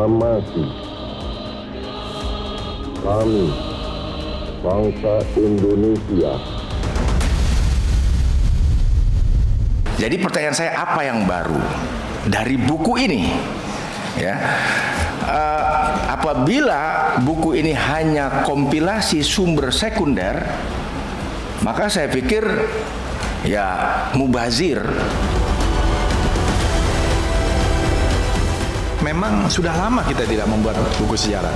proklamasi kami, bangsa Indonesia. Jadi pertanyaan saya, apa yang baru dari buku ini? Ya, apabila buku ini hanya kompilasi sumber sekunder, maka saya pikir ya mubazir. Memang sudah lama kita tidak membuat buku sejarah.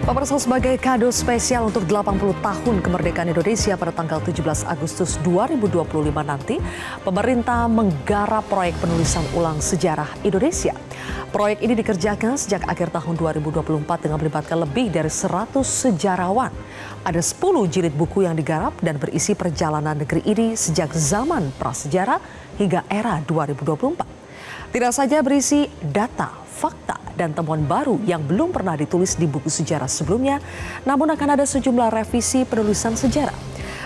Pemirsa, sebagai kado spesial untuk 80 tahun kemerdekaan Indonesia pada tanggal 17 Agustus 2025 nanti, pemerintah menggarap proyek penulisan ulang sejarah Indonesia. Proyek ini dikerjakan sejak akhir tahun 2024 dengan melibatkan lebih dari 100 sejarawan. Ada 10 jilid buku yang digarap dan berisi perjalanan negeri ini sejak zaman prasejarah hingga era 2024. Tidak saja berisi data, fakta, dan temuan baru yang belum pernah ditulis di buku sejarah sebelumnya, namun akan ada sejumlah revisi penulisan sejarah.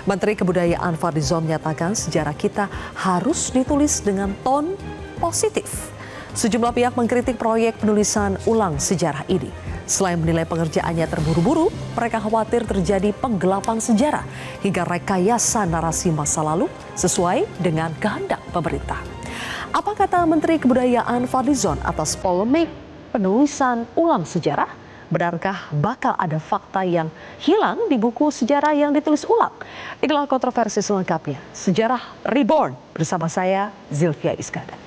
Menteri Kebudayaan Fadlizon menyatakan sejarah kita harus ditulis dengan ton positif. Sejumlah pihak mengkritik proyek penulisan ulang sejarah ini. Selain menilai pengerjaannya terburu-buru, mereka khawatir terjadi penggelapan sejarah hingga rekayasa narasi masa lalu sesuai dengan kehendak pemerintah. Apa kata Menteri Kebudayaan Fadlizon atas polemik penulisan ulang sejarah? Benarkah bakal ada fakta yang hilang di buku sejarah yang ditulis ulang? Inilah kontroversi selengkapnya. Sejarah Reborn bersama saya, Zilvia Iskandar.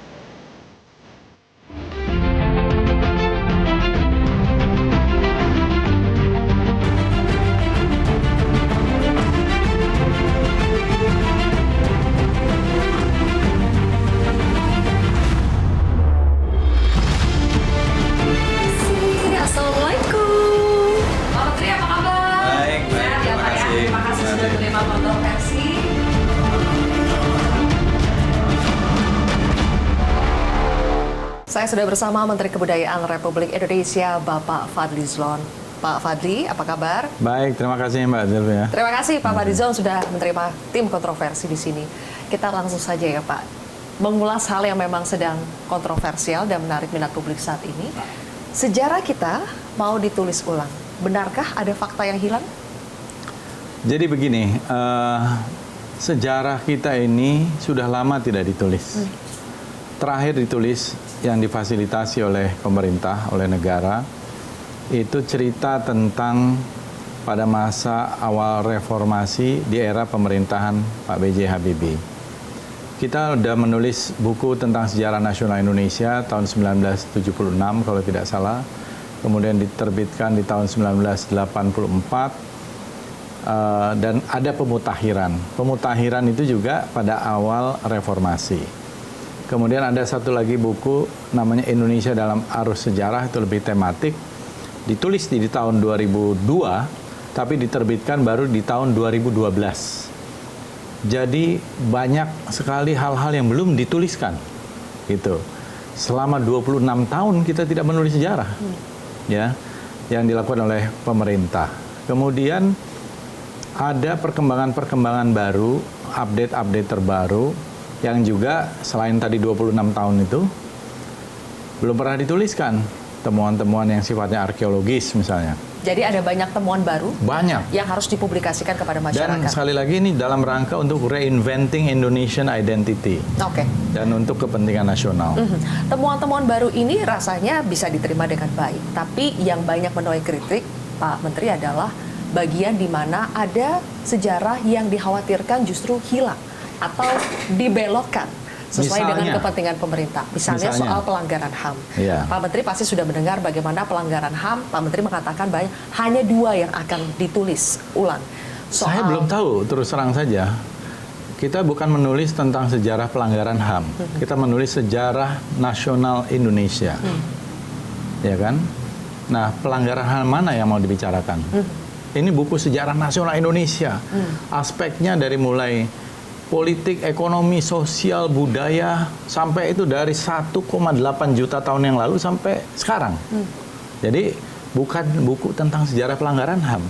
Saya sudah bersama Menteri Kebudayaan Republik Indonesia, Bapak Fadlizon. Pak Fadli, apa kabar? Baik, terima kasih Mbak Zilvia. Terima kasih Pak Fadlizon sudah menerima tim kontroversi di sini. Kita langsung saja ya Pak, mengulas hal yang memang sedang kontroversial dan menarik minat publik saat ini. Sejarah kita mau ditulis ulang. Benarkah ada fakta yang hilang? Jadi begini, sejarah kita ini sudah lama tidak ditulis. Terakhir ditulis yang difasilitasi oleh pemerintah, oleh negara, itu cerita tentang pada masa awal reformasi di era pemerintahan Pak B.J. Habibie. Kita sudah menulis buku tentang sejarah nasional Indonesia tahun 1976 kalau tidak salah, kemudian diterbitkan di tahun 1984, dan ada pemutakhiran. Pemutakhiran itu juga pada awal reformasi. Kemudian ada satu lagi buku namanya Indonesia dalam Arus Sejarah, itu lebih tematik. Ditulis di tahun 2002, tapi diterbitkan baru di tahun 2012. Jadi banyak sekali hal-hal yang belum dituliskan. Gitu. Selama 26 tahun kita tidak menulis sejarah. Ya, yang dilakukan oleh pemerintah. Kemudian ada perkembangan-perkembangan baru, update-update terbaru, yang juga selain tadi 26 tahun itu belum pernah dituliskan, temuan-temuan yang sifatnya arkeologis misalnya. Jadi ada banyak temuan baru banyak yang harus dipublikasikan kepada masyarakat. Dan sekali lagi ini dalam rangka untuk reinventing Indonesian identity. Oke. Dan untuk kepentingan nasional. Temuan-temuan baru ini rasanya bisa diterima dengan baik, tapi yang banyak menuai kritik Pak Menteri adalah bagian di mana ada sejarah yang dikhawatirkan justru hilang atau dibelokkan sesuai dengan kepentingan pemerintah. Misalnya soal pelanggaran HAM. Iya. Pak Menteri pasti sudah mendengar bagaimana pelanggaran HAM. Pak Menteri mengatakan banyak, hanya 2 yang akan ditulis ulang. Saya belum tahu, terus terang saja. Kita bukan menulis tentang sejarah pelanggaran HAM. Kita menulis sejarah nasional Indonesia. Ya kan? Nah, pelanggaran HAM mana yang mau dibicarakan? Ini buku sejarah nasional Indonesia. Aspeknya dari mulai politik, ekonomi, sosial, budaya, sampai itu dari 1,8 juta tahun yang lalu sampai sekarang. Jadi bukan buku tentang sejarah pelanggaran HAM.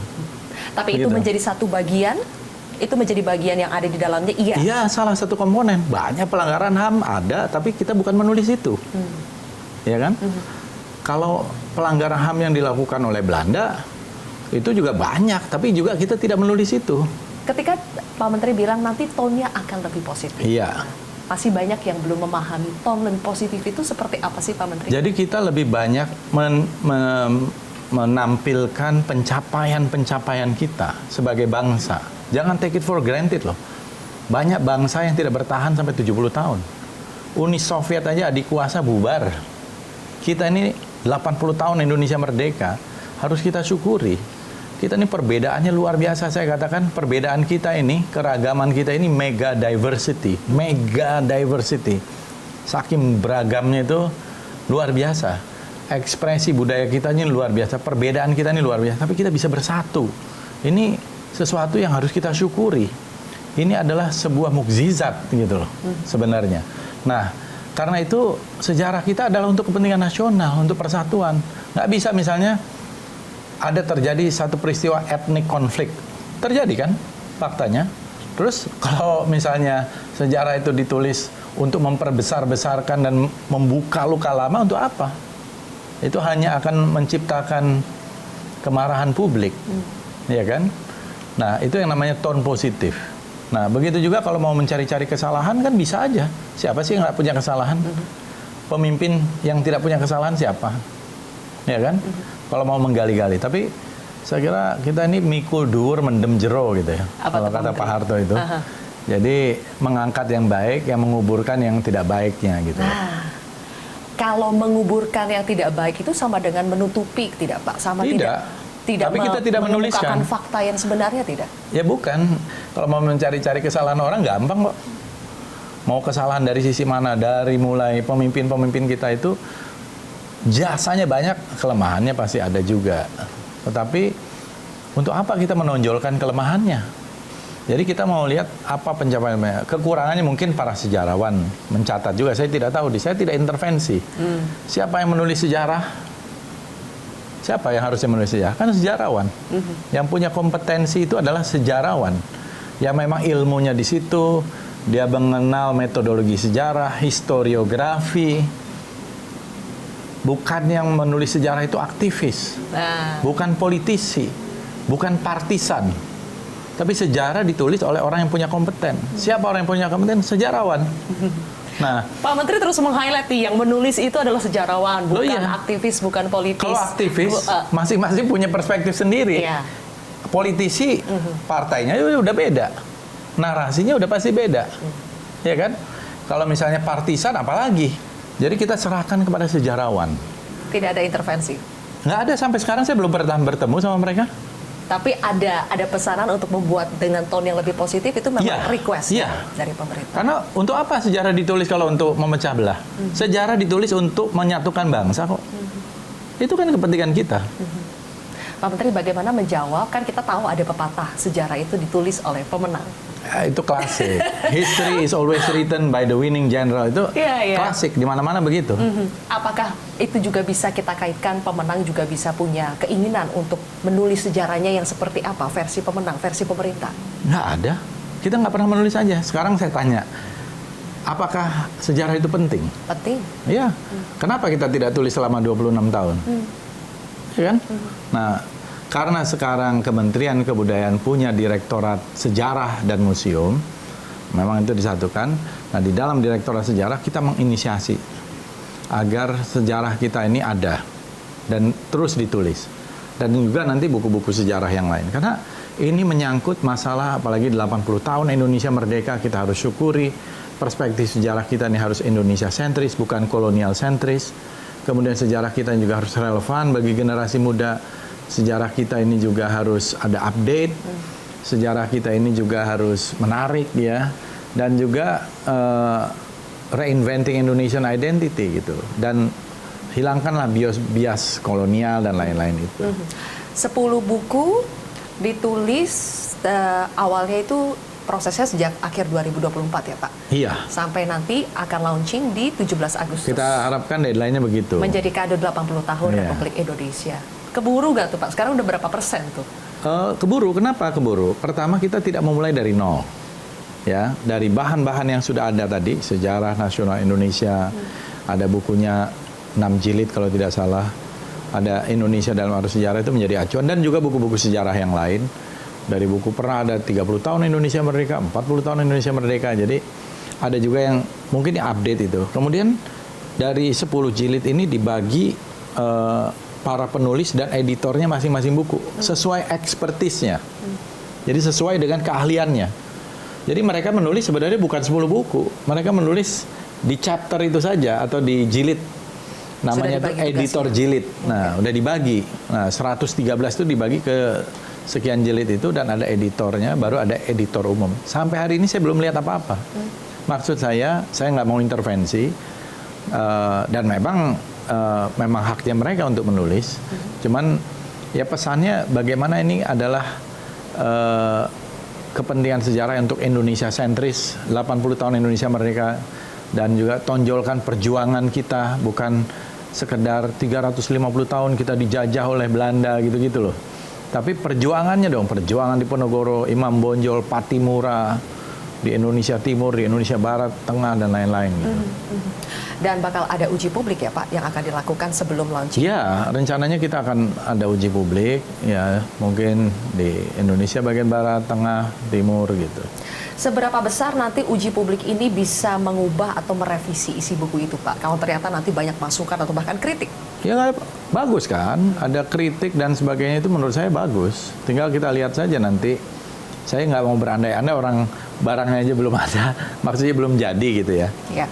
Tapi itu menjadi satu bagian Itu menjadi bagian yang ada di dalamnya, iya? Iya, salah satu komponen. Banyak pelanggaran HAM ada, tapi kita bukan menulis itu. Ya kan? Kalau pelanggaran HAM yang dilakukan oleh Belanda, itu juga banyak, tapi juga kita tidak menulis itu. Ketika Pak Menteri bilang nanti tone-nya akan lebih positif. Iya. Masih banyak yang belum memahami tone lebih positif itu seperti apa sih Pak Menteri? Jadi kita lebih banyak menampilkan pencapaian-pencapaian kita sebagai bangsa. Jangan take it for granted loh. Banyak bangsa yang tidak bertahan sampai 70 tahun. Uni Soviet aja adik kuasa bubar. Kita ini 80 tahun Indonesia merdeka, harus kita syukuri. Kita ini perbedaannya luar biasa. Saya katakan perbedaan kita ini, keragaman kita ini mega diversity. Mega diversity. Saking beragamnya itu luar biasa. Ekspresi budaya kita ini luar biasa. Perbedaan kita ini luar biasa. Tapi kita bisa bersatu. Ini sesuatu yang harus kita syukuri. Ini adalah sebuah mukjizat gitu loh sebenarnya. Nah, karena itu sejarah kita adalah untuk kepentingan nasional, untuk persatuan. Nggak bisa misalnya ada terjadi satu peristiwa etnik konflik. Terjadi kan faktanya. Terus kalau misalnya sejarah itu ditulis untuk memperbesar-besarkan dan membuka luka lama, untuk apa? Itu hanya akan menciptakan kemarahan publik. Ya kan? Nah, itu yang namanya tone positif. Nah, begitu juga kalau mau mencari-cari kesalahan kan bisa aja. Siapa sih yang nggak punya kesalahan? Pemimpin yang tidak punya kesalahan siapa? Ya kan? Kalau mau menggali-gali. Tapi saya kira kita ini mikul dur mendem jero gitu ya. Kalau kata Pak Harto itu. Jadi mengangkat yang baik, yang menguburkan yang tidak baiknya gitu. Kalau menguburkan yang tidak baik itu sama dengan menutupi, tidak Pak? Sama tidak tapi kita tidak menuliskan fakta yang sebenarnya, tidak? Ya bukan. Kalau mau mencari-cari kesalahan orang gampang kok. Mau kesalahan dari sisi mana? Dari mulai pemimpin-pemimpin kita itu jasanya banyak, kelemahannya pasti ada juga. Tetapi untuk apa kita menonjolkan kelemahannya? Jadi kita mau lihat apa pencapaiannya. Kekurangannya mungkin para sejarawan mencatat juga. Saya tidak tahu, saya tidak intervensi. Siapa yang menulis sejarah? Siapa yang harusnya menulis sejarah? Kan sejarawan. Yang punya kompetensi itu adalah sejarawan. Yang memang ilmunya di situ, dia mengenal metodologi sejarah, historiografi. Bukan yang menulis sejarah itu aktivis. Bukan politisi. Bukan partisan. Tapi sejarah ditulis oleh orang yang punya kompeten. Siapa orang yang punya kompeten? Sejarawan. Nah, Pak Menteri terus meng-highlight yang menulis itu adalah sejarawan, bukan aktivis, bukan politis. Kalau aktivis, masing-masing punya perspektif sendiri. Politisi, partainya udah beda. Narasinya udah pasti beda. Ya kan? Kalau misalnya partisan, apalagi? Jadi kita serahkan kepada sejarawan. Tidak ada intervensi? Nggak ada, sampai sekarang saya belum pernah bertemu sama mereka. Tapi ada pesanan untuk membuat dengan tone yang lebih positif, itu memang request dari pemerintah. Karena untuk apa sejarah ditulis kalau untuk memecah belah? Sejarah ditulis untuk menyatukan bangsa kok. Itu kan kepentingan kita. Pak Menteri, bagaimana menjawab? Kan kita tahu ada pepatah sejarah itu ditulis oleh pemenang. Ya, itu klasik. History is always written by the winning general. Itu klasik, di mana-mana begitu. Apakah itu juga bisa kita kaitkan, pemenang juga bisa punya keinginan untuk menulis sejarahnya yang seperti apa? Versi pemenang, versi pemerintah? Nggak ada. Kita nggak pernah menulis aja. Sekarang saya tanya, apakah sejarah itu penting? Penting. Iya. Kenapa kita tidak tulis selama 26 tahun? Ya kan? Nah, karena sekarang Kementerian Kebudayaan punya Direktorat Sejarah dan Museum, memang itu disatukan. Nah, di dalam Direktorat Sejarah kita menginisiasi agar sejarah kita ini ada dan terus ditulis. Dan juga nanti buku-buku sejarah yang lain. Karena ini menyangkut masalah, apalagi 80 tahun Indonesia merdeka, kita harus syukuri. Perspektif sejarah kita ini harus Indonesia sentris, bukan kolonial sentris. Kemudian sejarah kita juga harus relevan bagi generasi muda. Sejarah kita ini juga harus ada update. Sejarah kita ini juga harus menarik ya. Dan juga reinventing Indonesian identity gitu. Dan hilangkanlah bias kolonial dan lain-lain itu. 10 buku ditulis awalnya itu prosesnya sejak akhir 2024 ya Pak? Iya. Sampai nanti akan launching di 17 Agustus. Kita harapkan deadline-nya begitu. Menjadi kado 80 tahun Republik Indonesia. Keburu gak tuh Pak? Sekarang udah berapa persen tuh? Keburu. Kenapa keburu? Pertama, kita tidak memulai dari nol. Ya, dari bahan-bahan yang sudah ada tadi, sejarah nasional Indonesia, ada bukunya 6 jilid kalau tidak salah, ada Indonesia dalam arus sejarah, itu menjadi acuan, dan juga buku-buku sejarah yang lain. Dari buku pernah ada 30 tahun Indonesia Merdeka, 40 tahun Indonesia Merdeka, jadi ada juga yang mungkin update itu. Kemudian dari 10 jilid ini dibagi para penulis dan editornya masing-masing buku sesuai ekspertisnya. Jadi sesuai dengan keahliannya. Jadi mereka menulis sebenarnya bukan 10 buku. Mereka menulis di chapter itu saja atau di jilid. Namanya itu editor jilid. Nah, udah dibagi. Nah, 113 itu dibagi ke sekian jilid itu, dan ada editornya, baru ada editor umum. Sampai hari ini saya belum lihat apa-apa. Maksud saya nggak mau intervensi, dan memang haknya mereka untuk menulis. Cuman ya pesannya bagaimana ini adalah kepentingan sejarah untuk Indonesia sentris, 80 tahun Indonesia Merdeka, dan juga tonjolkan perjuangan kita, bukan sekedar 350 tahun kita dijajah oleh Belanda gitu-gitu loh. Tapi perjuangannya dong, perjuangan di Ponorogo, Imam Bonjol, Patimura, di Indonesia Timur, di Indonesia Barat, Tengah, dan lain-lain gitu. Dan bakal ada uji publik ya Pak yang akan dilakukan sebelum launching? Ya, rencananya kita akan ada uji publik, ya mungkin di Indonesia bagian Barat, Tengah, Timur gitu. Seberapa besar nanti uji publik ini bisa mengubah atau merevisi isi buku itu Pak? Kalau ternyata nanti banyak masukan atau bahkan kritik? Ya bagus kan, ada kritik dan sebagainya, itu menurut saya bagus. Tinggal kita lihat saja nanti. Saya nggak mau berandai-andai, orang barangnya aja belum ada, maksudnya belum jadi gitu ya. Ya,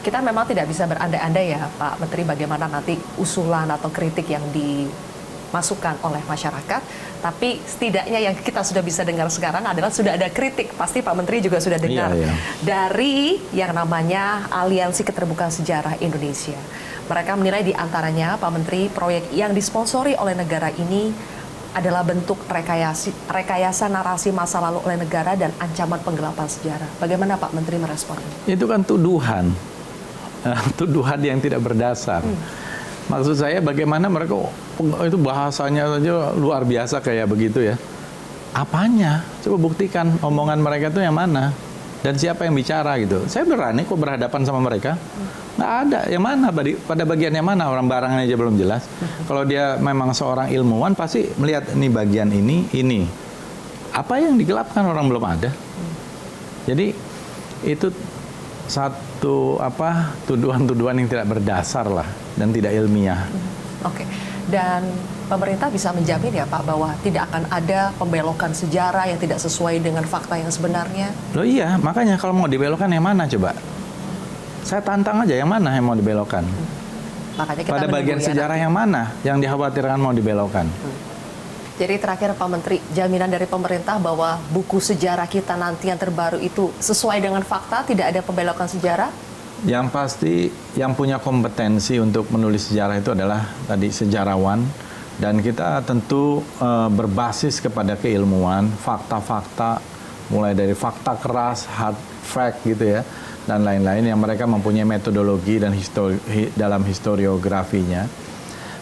kita memang tidak bisa berandai-andai ya Pak Menteri bagaimana nanti usulan atau kritik yang dimasukkan oleh masyarakat. Tapi setidaknya yang kita sudah bisa dengar sekarang adalah sudah ada kritik. Pasti Pak Menteri juga sudah dengar dari yang namanya Aliansi Keterbukaan Sejarah Indonesia. Mereka menilai diantaranya Pak Menteri, proyek yang disponsori oleh negara ini adalah bentuk rekayasa narasi masa lalu oleh negara dan ancaman penggelapan sejarah. Bagaimana Pak Menteri merespon ini? Itu kan tuduhan. Tuduhan yang tidak berdasar. Maksud saya bagaimana mereka, itu bahasanya saja luar biasa kayak begitu ya. Apanya? Coba buktikan omongan mereka itu yang mana. Dan siapa yang bicara gitu. Saya berani kok berhadapan sama mereka. Nggak ada. Yang mana? Pada bagian yang mana? Orang barangnya aja belum jelas. Kalau dia memang seorang ilmuwan pasti melihat ini bagian ini. Apa yang digelapkan orang belum ada. Jadi itu satu tuduhan-tuduhan yang tidak berdasar lah dan tidak ilmiah. Oke. Dan pemerintah bisa menjamin ya Pak bahwa tidak akan ada pembelokan sejarah yang tidak sesuai dengan fakta yang sebenarnya? Loh iya, makanya kalau mau dibelokkan yang mana coba? Saya tantang aja yang mana yang mau dibelokkan. Makanya kita pada bagian sejarah yang mana yang dikhawatirkan mau dibelokkan. Jadi terakhir Pak Menteri, jaminan dari pemerintah bahwa buku sejarah kita nanti yang terbaru itu sesuai dengan fakta, tidak ada pembelokan sejarah? Yang pasti yang punya kompetensi untuk menulis sejarah itu adalah tadi sejarawan, dan kita tentu berbasis kepada keilmuan, fakta-fakta, mulai dari fakta keras, hard fact gitu ya, dan lain-lain yang mereka mempunyai metodologi dan dalam historiografinya.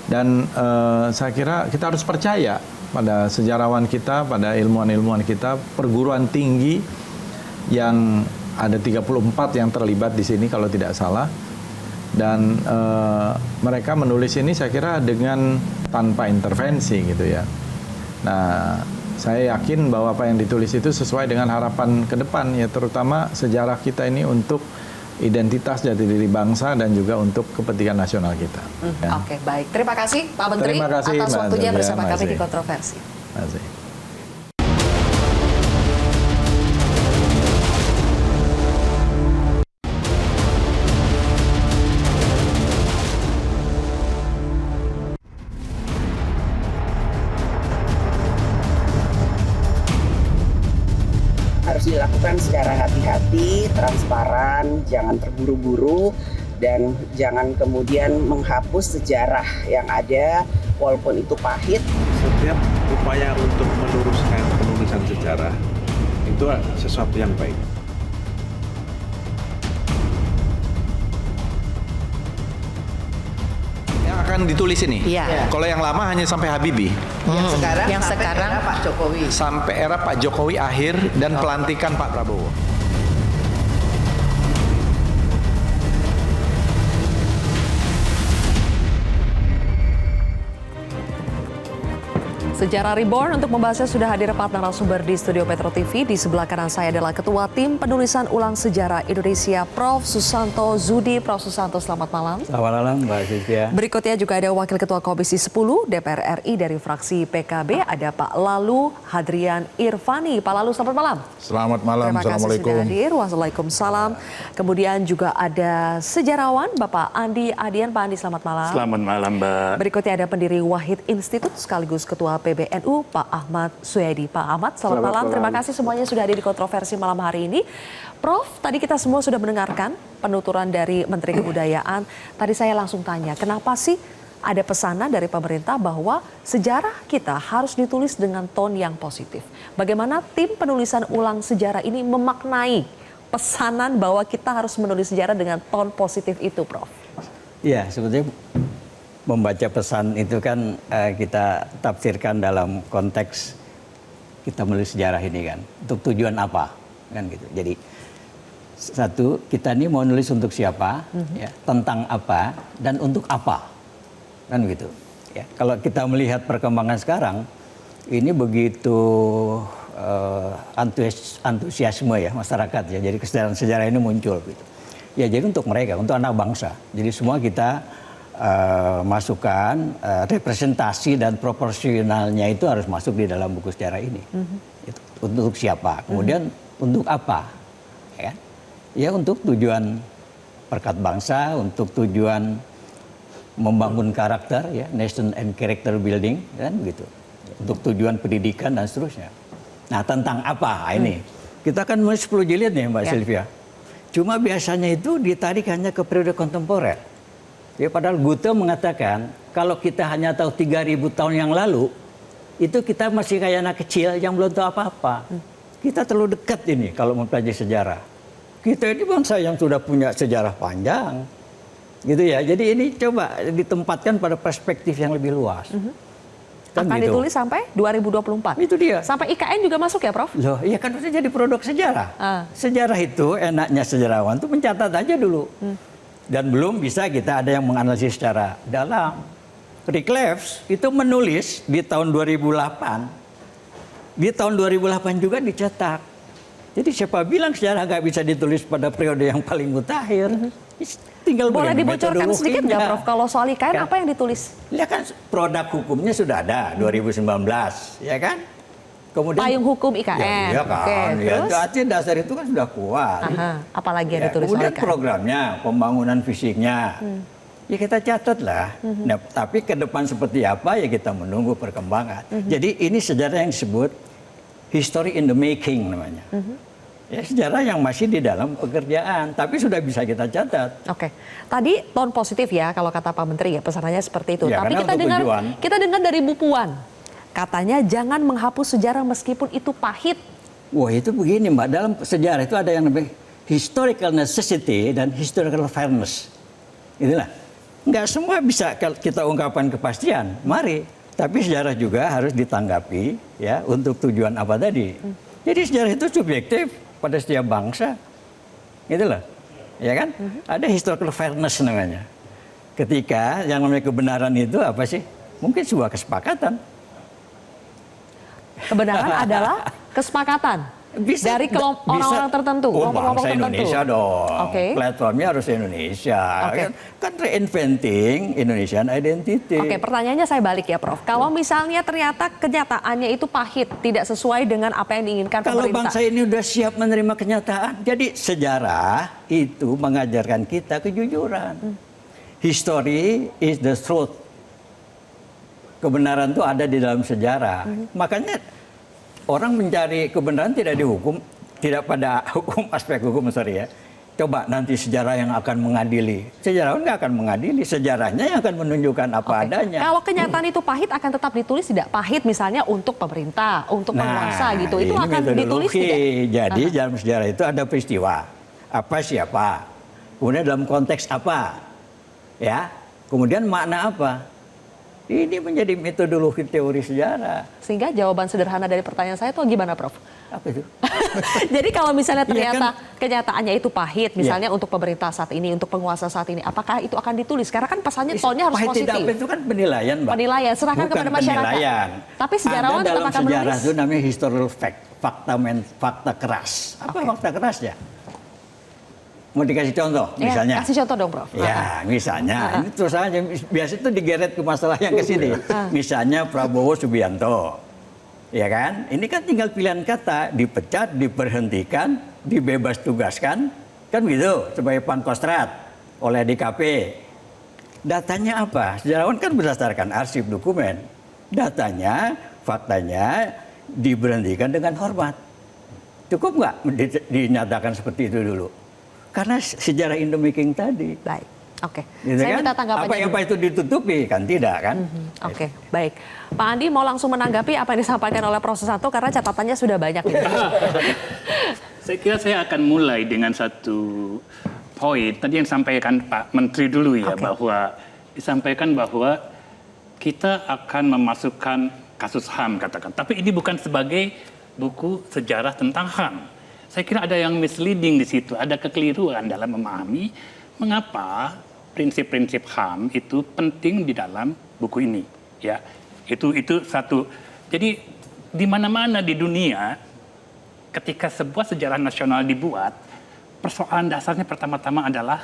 Dan saya kira kita harus percaya pada sejarawan kita, pada ilmuwan-ilmuwan kita, perguruan tinggi yang ada 34 yang terlibat di sini kalau tidak salah. Dan mereka menulis ini saya kira dengan tanpa intervensi gitu ya. Nah, saya yakin bahwa apa yang ditulis itu sesuai dengan harapan ke depan ya, terutama sejarah kita ini untuk identitas jati diri bangsa dan juga untuk kepentingan nasional kita. Ya. Oke, baik. Terima kasih Pak Menteri atas waktunya bersama kami di Kontroversi. Terima kasih. Harus dilakukan secara hati-hati, transparan, jangan terburu-buru, dan jangan kemudian menghapus sejarah yang ada walaupun itu pahit. Setiap upaya untuk meluruskan penulisan sejarah itu sesuatu yang baik. Yang akan akan ditulis ini. Iya. Kalau yang lama hanya sampai Habibie. Yang sekarang era Pak Jokowi. Sampai era Pak Jokowi akhir dan pelantikan Pak Prabowo. Sejarah Reborn untuk membahasnya sudah hadir 4 narasumber di studio Metro TV. Di sebelah kanan saya adalah Ketua Tim Penulisan Ulang Sejarah Indonesia, Prof. Susanto Zudi. Prof. Susanto, selamat malam. Selamat malam, Mbak Sylvia. Berikutnya juga ada Wakil Ketua Komisi 10 DPR RI dari fraksi PKB, ada Pak Lalu Hadrian Irvani. Pak Lalu, selamat malam. Selamat malam, Terima kasih Assalamualaikum. sudah hadir. Waalaikumsalam. Kemudian juga ada sejarawan Bapak Andi Adian. Pak Andi, selamat malam. Selamat malam, Mbak. Berikutnya ada pendiri Wahid Institut sekaligus Ketua PBNU, Pak Ahmad Suyadi. Pak Ahmad, selamat malam. Terima kasih semuanya sudah hadir di kontroversi malam hari ini. Prof, tadi kita semua sudah mendengarkan penuturan dari Menteri Kebudayaan. Tadi saya langsung tanya, kenapa sih ada pesanan dari pemerintah bahwa sejarah kita harus ditulis dengan ton yang positif? Bagaimana tim penulisan ulang sejarah ini memaknai pesanan bahwa kita harus menulis sejarah dengan ton positif itu, Prof? Iya, sebetulnya membaca pesan itu kan kita tafsirkan dalam konteks kita menulis sejarah ini kan. Untuk tujuan apa? Kan gitu. Jadi satu, kita ini mau nulis untuk siapa, ya, tentang apa, dan untuk apa. Kan gitu. Ya, kalau kita melihat perkembangan sekarang, ini begitu antusiasme ya masyarakat ya. Jadi kesadaran sejarah ini muncul gitu. Ya jadi untuk mereka, untuk anak bangsa. Jadi semua kita masukkan representasi dan proporsionalnya itu harus masuk di dalam buku sejarah ini. Itu, untuk siapa? Kemudian untuk apa? Ya, ya untuk tujuan perkat bangsa, untuk tujuan membangun karakter, ya, nation and character building, kan begitu. Untuk tujuan pendidikan dan seterusnya. Nah tentang apa ini? Kita kan menulis 10 jilid nih Mbak Sylvia. Cuma biasanya itu ditarik hanya ke periode kontemporer. Ya, padahal Goethe mengatakan kalau kita hanya tahu 3000 tahun yang lalu, itu kita masih kayak anak kecil yang belum tahu apa-apa. Kita terlalu dekat ini kalau mempelajari sejarah. Kita ini bangsa yang sudah punya sejarah panjang. Gitu ya. Jadi ini coba ditempatkan pada perspektif yang lebih luas. Kan akan gitu. ditulis sampai 2024. Itu dia. Sampai IKN juga masuk ya, Prof? Loh, iya kan harusnya jadi produk sejarah. Sejarah itu enaknya sejarawan itu mencatat aja dulu. Dan belum bisa kita ada yang menganalisis secara dalam. Rick Leves itu menulis di tahun 2008. Di tahun 2008 juga dicetak. Jadi siapa bilang sejarah nggak bisa ditulis pada periode yang paling mutakhir? Tinggal boleh dibocorkan sedikit nggak, Prof? Kalau soal IKN apa yang ditulis? Ya kan produk hukumnya sudah ada 2019, ya kan? Kemudian payung hukum IKN. Ya kan. Oke, Ya, terus? artinya dasar itu kan sudah kuat. Apalagi yang Ya, ditulis soal kemudian IKN? programnya, pembangunan fisiknya. Ya kita catat lah. Nah, tapi ke depan seperti apa ya kita menunggu perkembangan. Jadi ini sejarah yang disebut history in the making namanya. Ya, sejarah yang masih di dalam pekerjaan, tapi sudah bisa kita catat. Oke, tadi ton positif ya kalau kata Pak Menteri ya pesanannya seperti itu. Ya, tapi karena kita dengar dari Bu Puan, katanya jangan menghapus sejarah meskipun itu pahit. Wah itu begini Mbak, dalam sejarah itu ada yang namanya historical necessity dan historical fairness. Inilah, nggak semua bisa kita ungkapkan kepastian. Mari, tapi sejarah juga harus ditanggapi ya untuk tujuan apa tadi. Jadi sejarah itu subjektif pada setiap bangsa, itulah, ya kan? Ada historical fairness namanya. Ketika yang namanya kebenaran itu apa sih? Mungkin sebuah kesepakatan. Kebenaran adalah kesepakatan dari orang-orang tertentu, kelompok-kelompok tertentu. Indonesia dong. Platformnya harus Indonesia. Kan reinventing Indonesian identity. Oke, pertanyaannya saya balik ya, Prof. Kalau misalnya ternyata kenyataannya itu pahit, tidak sesuai dengan apa yang diinginkan kalau pemerintah. bangsa ini udah siap menerima kenyataan. Jadi sejarah itu mengajarkan kita kejujuran. History is the truth. Kebenaran itu ada di dalam sejarah. Makanya orang mencari kebenaran tidak dihukum, tidak pada hukum aspek hukum, sorry ya. Coba nanti sejarah yang akan mengadili. Sejarawan nggak akan mengadili, sejarahnya yang akan menunjukkan apa adanya. Kalau kenyataan itu pahit akan tetap ditulis tidak? Pahit misalnya untuk pemerintah, untuk penguasa gitu. Itu akan ditulis tidak? Jadi dalam sejarah itu ada peristiwa. Apa siapa? Kemudian dalam konteks apa? Ya. Kemudian makna apa? Ini menjadi metodologi teori sejarah. Sehingga jawaban sederhana dari pertanyaan saya itu gimana, Prof? Apa itu? Jadi kalau misalnya Iya ternyata kan? kenyataannya itu pahit, misalnya untuk pemerintah saat ini, untuk penguasa saat ini, apakah itu akan ditulis? Karena kan pesannya tonnya harus Pahit positif. tidak itu kan penilaian, Mbak. Penilaian, serahkan Bukan kepada masyarakat. penilaian. Tapi sejarawan Ada tetap dalam akan sejarah menulis. itu namanya historical fact, fakta keras. Apa fakta kerasnya? Mau dikasih contoh, Ya, misalnya. kasih contoh dong, Prof. Ya, misalnya, ini terus aja, biasa itu digeret ke masalah yang ke sini. Misalnya Prabowo Subianto, ya kan? Ini kan tinggal pilihan kata, dipecat, diberhentikan, dibebas tugaskan, kan gitu, sebagai Pangkostrat oleh DKP. Datanya apa? Sejarawan kan berdasarkan arsip dokumen. Datanya, faktanya, diberhentikan dengan hormat. Cukup nggak dinyatakan seperti itu dulu? Karena sejarah Indomaking tadi. Baik, oke. Gitu Saya kan? minta tanggapannya Apa itu ditutupi? Kan tidak kan? Oke, baik. Pak Andi mau langsung menanggapi apa yang disampaikan oleh Prof. Susanto karena catatannya sudah banyak. Saya kira saya akan mulai dengan satu poin. Tadi yang disampaikan Pak Menteri dulu ya, bahwa disampaikan bahwa kita akan memasukkan kasus HAM katakan. Tapi ini bukan sebagai buku sejarah tentang HAM. Saya kira ada yang misleading di situ, ada kekeliruan dalam memahami mengapa prinsip-prinsip HAM itu penting di dalam buku ini. Ya, itu satu. Jadi di mana-mana di dunia, ketika sebuah sejarah nasional dibuat, persoalan dasarnya pertama-tama adalah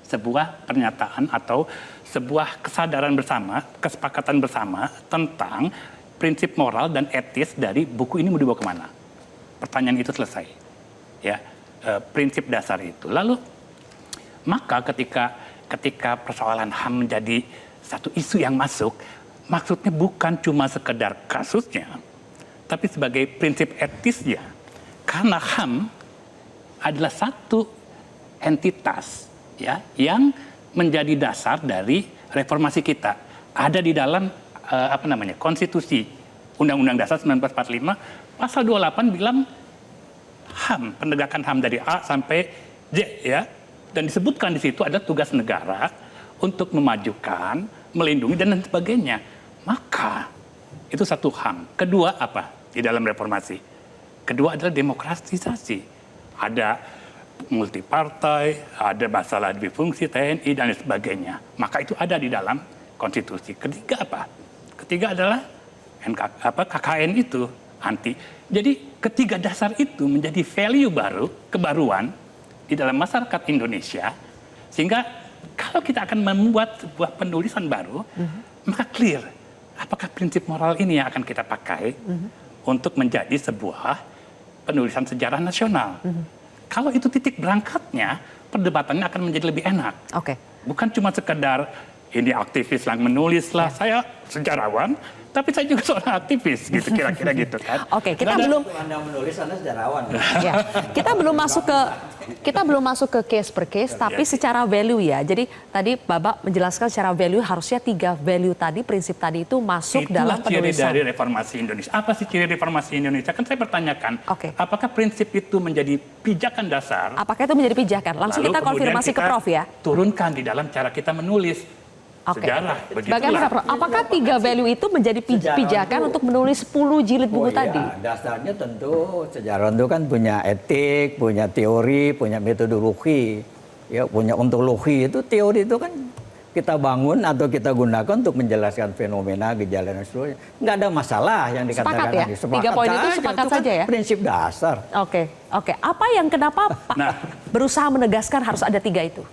sebuah pernyataan atau sebuah kesadaran bersama, kesepakatan bersama tentang prinsip moral dan etis dari buku ini mau dibawa kemana. Pertanyaan itu selesai. Ya, prinsip dasar itu. Lalu maka ketika persoalan HAM menjadi satu isu yang masuk, maksudnya bukan cuma sekedar kasusnya, tapi sebagai prinsip etisnya. Karena HAM adalah satu entitas ya yang menjadi dasar dari reformasi kita. Ada di dalam konstitusi Undang-Undang Dasar 1945 pasal 28 bilang HAM, penegakan HAM dari A sampai Z ya. Dan disebutkan di situ ada tugas negara untuk memajukan, melindungi dan sebagainya. Maka itu satu HAM. Kedua apa di dalam reformasi? Kedua adalah demokratisasi. Ada multipartai, ada masalah difungsi TNI dan sebagainya. Maka itu ada di dalam konstitusi. Ketiga apa? Ketiga adalah KKN itu anti. Jadi ketiga dasar itu menjadi value baru, kebaruan di dalam masyarakat Indonesia. Sehingga kalau kita akan membuat sebuah penulisan baru, maka clear apakah prinsip moral ini yang akan kita pakai untuk menjadi sebuah penulisan sejarah nasional. Kalau itu titik berangkatnya, perdebatannya akan menjadi lebih enak. Bukan cuma sekedar ini aktivis yang menulis lah, saya sejarawan, tapi saya juga seorang aktivis, gitu kira-kira gitu kan. Kita belum. Anda menulis, Anda sejarawan. Ya, kita belum masuk ke case per case, tapi secara value ya. Jadi tadi Bapak menjelaskan secara value harusnya 3 value tadi, prinsip tadi itu masuk dalam penulisan. Itulah ciri dari reformasi Indonesia. Apa sih ciri reformasi Indonesia? Kan saya pertanyakan, apakah prinsip itu menjadi pijakan dasar? Apakah itu menjadi pijakan? Langsung kita konfirmasi ke Prof ya. Turunkan di dalam cara kita menulis. Sejarah, bagaimana Prof? Apakah 3 value itu menjadi pijakan untuk menulis 10 jilid buku tadi? Dasarnya tentu sejarawan itu kan punya etik, punya teori, punya metodologi, ya punya ontologi. Itu teori itu kan kita bangun atau kita gunakan untuk menjelaskan fenomena, gejala dan seterusnya. Nggak ada masalah yang dikatakan sepakat ya? tadi. 3 poin itu sepakat saja ya? Prinsip dasar. Oke. Apa yang kenapa Pak berusaha menegaskan harus ada 3 itu?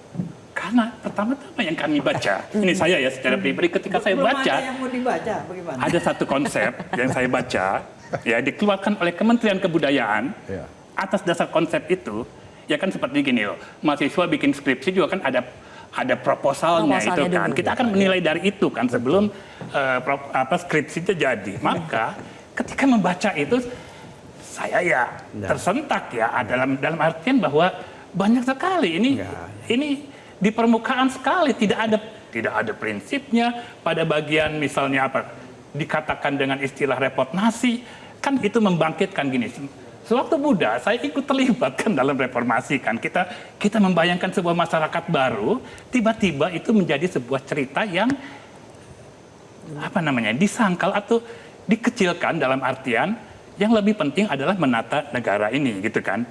Karena pertama-tama yang kami baca, ini saya ya secara pribadi ketika saya baca, ada yang mau dibaca, bagaimana? Ada satu konsep yang saya baca, ya dikeluarkan oleh Kementerian Kebudayaan, atas dasar konsep itu, ya kan seperti gini loh, mahasiswa bikin skripsi juga kan ada proposalnya itu kan, dulu. Kita akan menilai dari itu kan sebelum skripsinya jadi. Maka ketika membaca itu, saya ya tersentak ya dalam artian bahwa banyak sekali ini di permukaan sekali, tidak ada prinsipnya pada bagian misalnya dikatakan dengan istilah repot nasi, kan itu membangkitkan gini sewaktu muda saya ikut terlibat kan dalam reformasi kan. Kita membayangkan sebuah masyarakat baru, tiba-tiba itu menjadi sebuah cerita yang disangkal atau dikecilkan dalam artian yang lebih penting adalah menata negara ini gitu kan.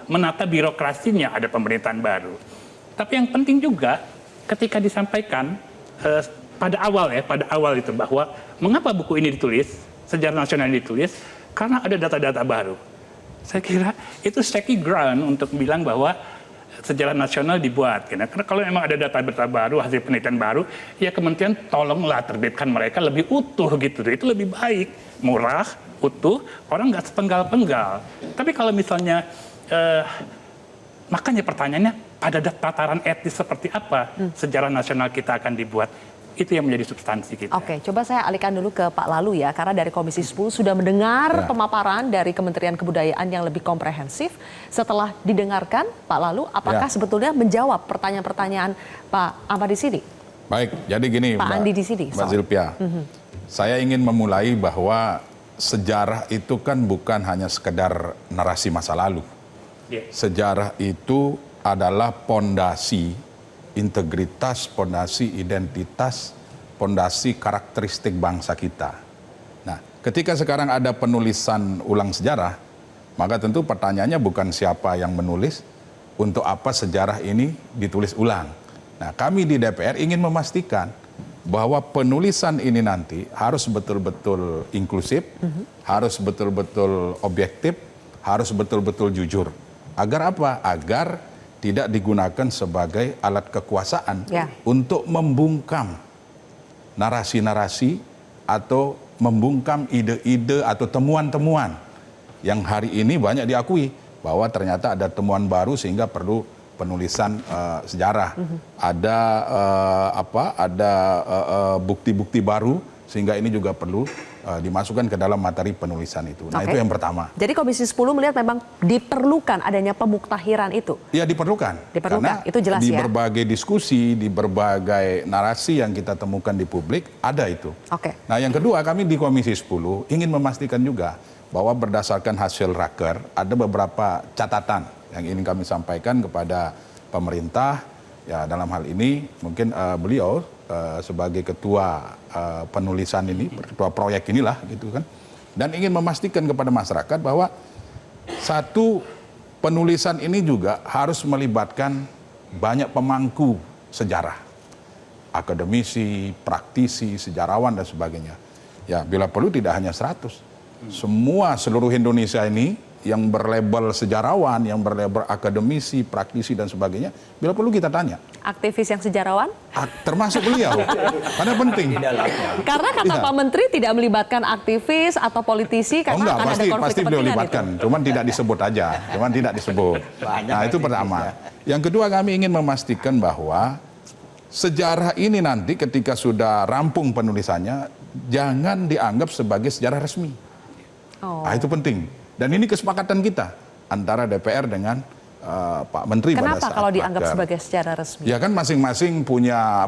Menata birokrasinya, ada pemerintahan baru. Tapi yang penting juga ketika disampaikan pada awal itu bahwa mengapa buku ini ditulis, sejarah nasional ini ditulis, karena ada data-data baru. Saya kira itu shaky ground untuk bilang bahwa sejarah nasional dibuat. Karena kalau memang ada data-data baru, hasil penelitian baru, ya kementerian tolonglah terbitkan mereka lebih utuh gitu. Itu lebih baik, murah, utuh, orang nggak sepenggal-penggal. Tapi kalau misalnya, makanya pertanyaannya pada tataran etis seperti apa sejarah nasional kita akan dibuat. Itu yang menjadi substansi kita. Oke, coba saya alihkan dulu ke Pak Lalu ya, karena dari Komisi 10 sudah mendengar pemaparan dari Kementerian Kebudayaan yang lebih komprehensif. Setelah didengarkan, Pak Lalu, apakah sebetulnya menjawab pertanyaan-pertanyaan Pak Ahmad di sini? Baik, jadi gini Pak Andi di sini, Mbak Zilpia, saya ingin memulai bahwa sejarah itu kan bukan hanya sekedar narasi masa lalu. Sejarah itu adalah pondasi integritas, pondasi identitas, pondasi karakteristik bangsa kita. Nah, ketika sekarang ada penulisan ulang sejarah, maka tentu pertanyaannya bukan siapa yang menulis, untuk apa sejarah ini ditulis ulang. Nah, kami di DPR ingin memastikan bahwa penulisan ini nanti harus betul-betul inklusif, harus betul-betul objektif, harus betul-betul jujur. Agar apa? Agar tidak digunakan sebagai alat kekuasaan untuk membungkam narasi-narasi atau membungkam ide-ide atau temuan-temuan yang hari ini banyak diakui bahwa ternyata ada temuan baru sehingga perlu penulisan sejarah. Ada bukti-bukti baru sehingga ini juga perlu dimasukkan ke dalam materi penulisan itu. Nah, itu yang pertama. Jadi Komisi 10 melihat memang diperlukan adanya pemuktahiran itu? Ya, diperlukan. Karena itu jelas di berbagai diskusi, di berbagai narasi yang kita temukan di publik, ada itu. Nah, yang kedua, kami di Komisi 10 ingin memastikan juga bahwa berdasarkan hasil raker, ada beberapa catatan yang ingin kami sampaikan kepada pemerintah. Ya, dalam hal ini mungkin beliau sebagai ketua penulisan ini, ketua proyek inilah gitu kan, dan ingin memastikan kepada masyarakat bahwa satu, penulisan ini juga harus melibatkan banyak pemangku sejarah, akademisi, praktisi, sejarawan dan sebagainya. Ya, bila perlu tidak hanya 100, seluruh Indonesia ini yang berlabel sejarawan, yang berlabel akademisi, praktisi dan sebagainya, bila perlu kita tanya. Aktivis yang sejarawan? Termasuk beliau, karena penting. Karena kata Pak Menteri tidak melibatkan aktivis atau politisi karena akan ada konflik pasti beliau kepentingan libatkan, cuman tidak disebut aja, cuman tidak disebut. Nah, itu pertama. Yang kedua, kami ingin memastikan bahwa sejarah ini nanti ketika sudah rampung penulisannya, jangan dianggap sebagai sejarah resmi. Nah, itu penting. Dan ini kesepakatan kita antara DPR dengan Pak Menteri pada saat Kenapa kalau dianggap raker. sebagai secara resmi? Ya kan masing-masing punya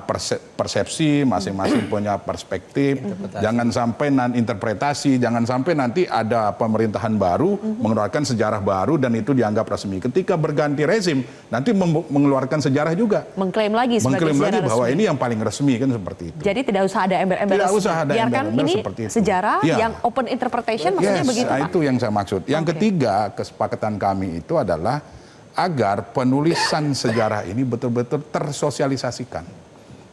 persepsi, masing-masing punya perspektif. Jangan sampai interpretasi, jangan sampai nanti ada pemerintahan baru mengeluarkan sejarah baru dan itu dianggap resmi. Ketika berganti rezim, nanti mengeluarkan sejarah juga. Mengklaim lagi sebagai sejarah bahwa resmi. ini yang paling resmi kan seperti itu. Jadi tidak usah ada ember-ember Tidak resmi. usah ada Biarkan ember-ember ini seperti itu. sejarah Ya. yang open interpretation, maksudnya begitu Pak? Itu yang saya maksud. Yang ketiga, kesepakatan kami itu adalah agar penulisan sejarah ini betul-betul tersosialisasikan.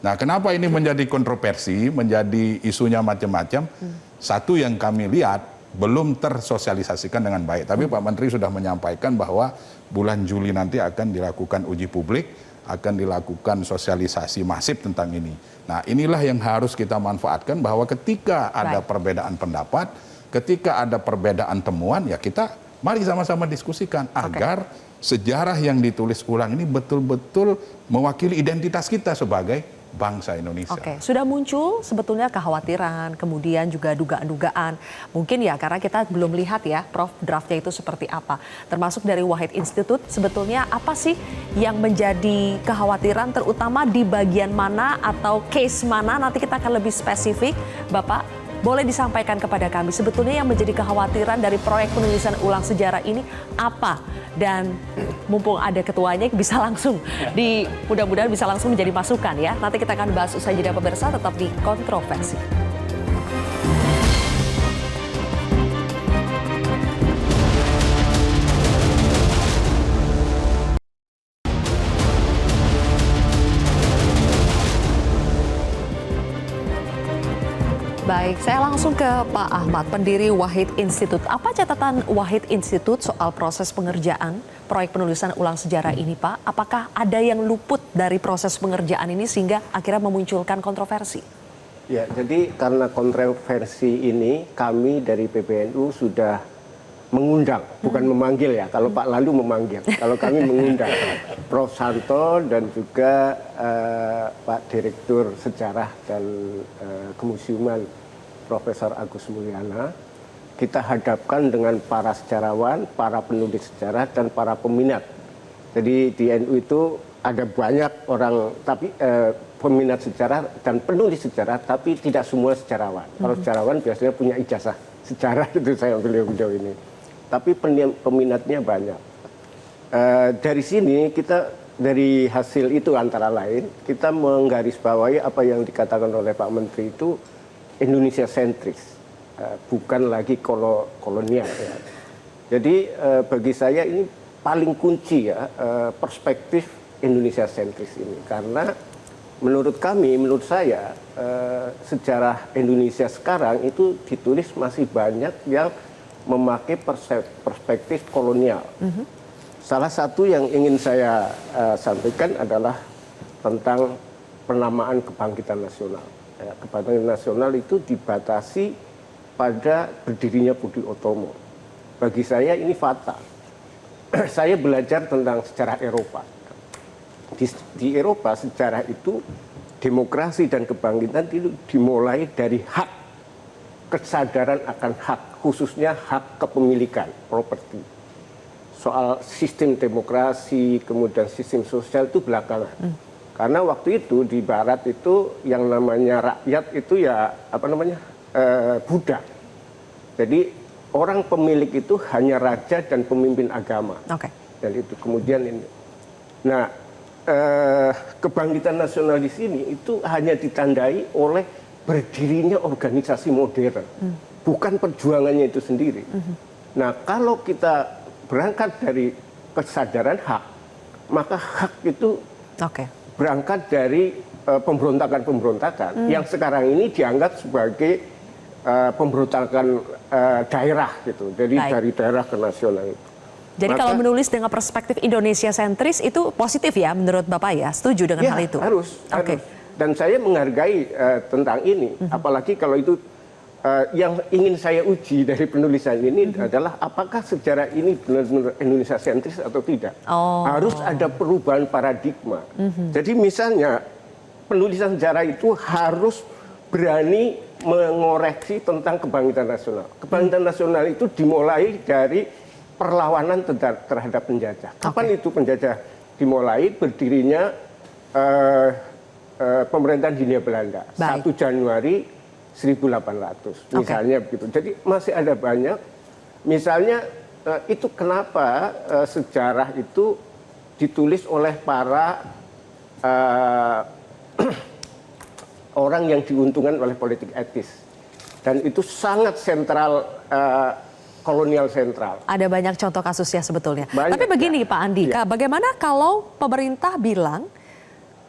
Nah, kenapa ini menjadi kontroversi, menjadi isunya macam-macam? Satu yang kami lihat belum tersosialisasikan dengan baik. Tapi Pak Menteri sudah menyampaikan bahwa bulan Juli nanti akan dilakukan uji publik, akan dilakukan sosialisasi masif tentang ini. Nah, inilah yang harus kita manfaatkan bahwa ketika ada perbedaan pendapat, ketika ada perbedaan temuan, ya kita mari sama-sama diskusikan agar sejarah yang ditulis ulang ini betul-betul mewakili identitas kita sebagai bangsa Indonesia. Sudah muncul sebetulnya kekhawatiran, kemudian juga dugaan-dugaan. Mungkin ya karena kita belum lihat ya, Prof, draftnya itu seperti apa. Termasuk dari Wahid Institute, sebetulnya apa sih yang menjadi kekhawatiran terutama di bagian mana atau case mana, nanti kita akan lebih spesifik, Bapak. boleh disampaikan kepada kami sebetulnya yang menjadi kekhawatiran dari proyek penulisan ulang sejarah ini apa? Dan mumpung ada ketuanya bisa langsung mudah-mudahan bisa langsung menjadi masukan ya. Nanti kita akan bahas usai jeda pemirsa, tetap di Kontroversi. Baik, saya langsung ke Pak Ahmad, pendiri Wahid Institute. Apa catatan Wahid Institute soal proses pengerjaan proyek penulisan ulang sejarah ini, Pak? Apakah ada yang luput dari proses pengerjaan ini sehingga akhirnya memunculkan kontroversi? Ya, jadi karena kontroversi ini kami dari PBNU sudah mengundang, bukan memanggil ya. Kalau Pak Lalu memanggil, kalau kami mengundang Prof. Santo dan juga Pak Direktur Sejarah dan Kemusiuman Profesor Agus Mulyana. Kita hadapkan dengan para sejarawan, para penulis sejarah dan para peminat. Jadi di NU itu ada banyak orang, tapi peminat sejarah dan penulis sejarah, tapi tidak semua sejarawan. Kalau sejarawan biasanya punya ijazah sejarah, itu saya beliau ini. Tapi peminatnya banyak. Dari sini kita, dari hasil itu antara lain, kita menggarisbawahi apa yang dikatakan oleh Pak Menteri itu Indonesia sentris, bukan lagi kolonial. Ya. Jadi bagi saya ini paling kunci ya, perspektif Indonesia sentris ini. Karena menurut kami, menurut saya, sejarah Indonesia sekarang itu ditulis masih banyak yang memakai perspektif kolonial. Salah satu yang ingin saya sampaikan adalah tentang penamaan kebangkitan nasional. Ya, kebangkitan nasional itu dibatasi pada berdirinya Budi Utomo. Bagi saya ini fatal. Saya belajar tentang sejarah Eropa. Di Eropa sejarah itu demokrasi dan kebangkitan itu dimulai dari hak, kesadaran akan hak, khususnya hak kepemilikan, properti. Soal sistem demokrasi, kemudian sistem sosial itu belakangan. Karena waktu itu di Barat itu yang namanya rakyat itu ya budak. Jadi orang pemilik itu hanya raja dan pemimpin agama. Dan itu kemudian ini. Nah, kebangkitan nasional di sini itu hanya ditandai oleh berdirinya organisasi modern, bukan perjuangannya itu sendiri. Nah, kalau kita berangkat dari kesadaran hak, maka hak itu berangkat dari pemberontakan-pemberontakan yang sekarang ini dianggap sebagai pemberontakan daerah gitu. Jadi dari daerah ke nasional itu. Jadi kalau menulis dengan perspektif Indonesia sentris itu positif ya menurut Bapak ya? Setuju dengan hal itu? Harus. Dan saya menghargai tentang ini. Apalagi kalau itu yang ingin saya uji dari penulisan ini adalah apakah sejarah ini benar-benar Indonesia sentris atau tidak. Harus ada perubahan paradigma. Jadi misalnya penulisan sejarah itu harus berani mengoreksi tentang kebangkitan nasional. Kebangkitan nasional itu dimulai dari perlawanan terhadap penjajah. Kapan itu penjajah dimulai? Berdirinya pemerintahan Hindia Belanda. 1 Januari 1800 misalnya begitu. Jadi masih ada banyak. Misalnya itu kenapa sejarah itu ditulis oleh para orang yang diuntungkan oleh politik etis. Dan itu sangat sentral, kolonial sentral. Ada banyak contoh kasusnya sebetulnya. Tapi begini Pak Andi, bagaimana kalau pemerintah bilang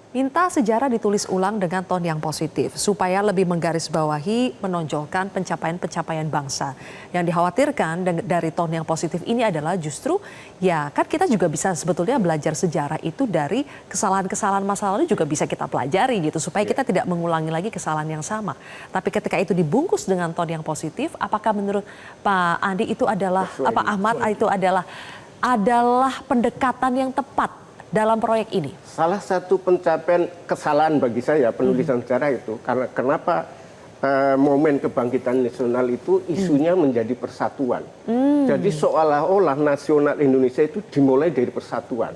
minta sejarah ditulis ulang dengan ton yang positif supaya lebih menggarisbawahi, menonjolkan pencapaian-pencapaian bangsa. Yang dikhawatirkan dari ton yang positif ini adalah justru ya kan kita juga bisa sebetulnya belajar sejarah itu dari kesalahan-kesalahan masa lalu juga bisa kita pelajari gitu supaya kita tidak mengulangi lagi kesalahan yang sama. Tapi ketika itu dibungkus dengan ton yang positif, apakah menurut Pak Andi itu adalah Pak Ahmad itu adalah pendekatan yang tepat dalam proyek ini? Salah satu pencapaian kesalahan bagi saya penulisan sejarah itu karena kenapa momen kebangkitan nasional itu isunya menjadi persatuan. Jadi seolah-olah nasional Indonesia itu dimulai dari persatuan.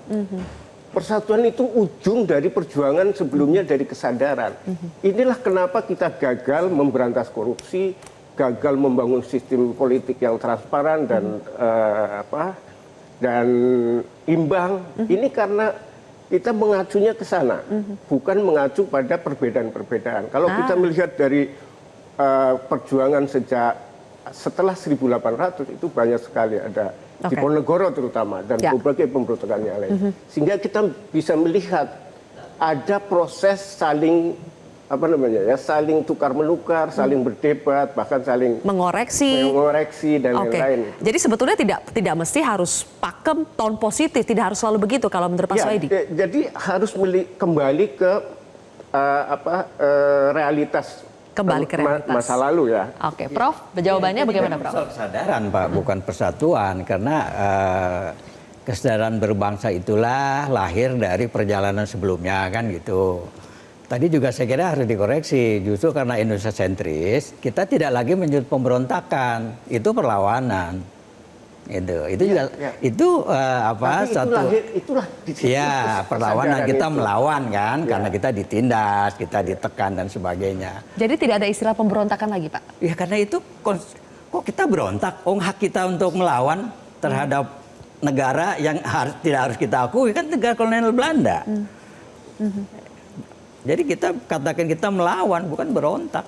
persatuan itu ujung dari perjuangan sebelumnya dari kesadaran. Inilah kenapa kita gagal memberantas korupsi, gagal membangun sistem politik yang transparan dan dan imbang. Ini karena kita mengacunya ke sana, bukan mengacu pada perbedaan-perbedaan. Kalau kita melihat dari perjuangan sejak setelah 1800 itu banyak sekali ada Diponegoro terutama dan berbagai pemberontakan yang lain. Sehingga kita bisa melihat ada proses saling saling tukar menukar, saling berdebat, bahkan saling mengoreksi dan lain-lain. Jadi sebetulnya tidak mesti harus pakem tone positif, tidak harus selalu begitu kalau menurut Pak Soedi. Jadi harus kembali ke realitas. Kembali ke realitas masa lalu ya. Oke, Prof, jawabannya bagaimana, Prof? Kesadaran, Pak, bukan persatuan, karena kesadaran berbangsa itulah lahir dari perjalanan sebelumnya, kan gitu. Tadi juga saya kira harus dikoreksi, justru karena Indonesia sentris, kita tidak lagi menyebut pemberontakan, itu perlawanan. Itu juga itulah perlawanan, kita melawan kan, karena kita ditindas, kita ditekan dan sebagainya. Jadi tidak ada istilah pemberontakan lagi, Pak? Ya karena itu kok kita berontak, hak kita untuk melawan terhadap negara yang tidak harus kita akui, kan negara kolonial Belanda. Jadi kita katakan kita melawan, bukan berontak.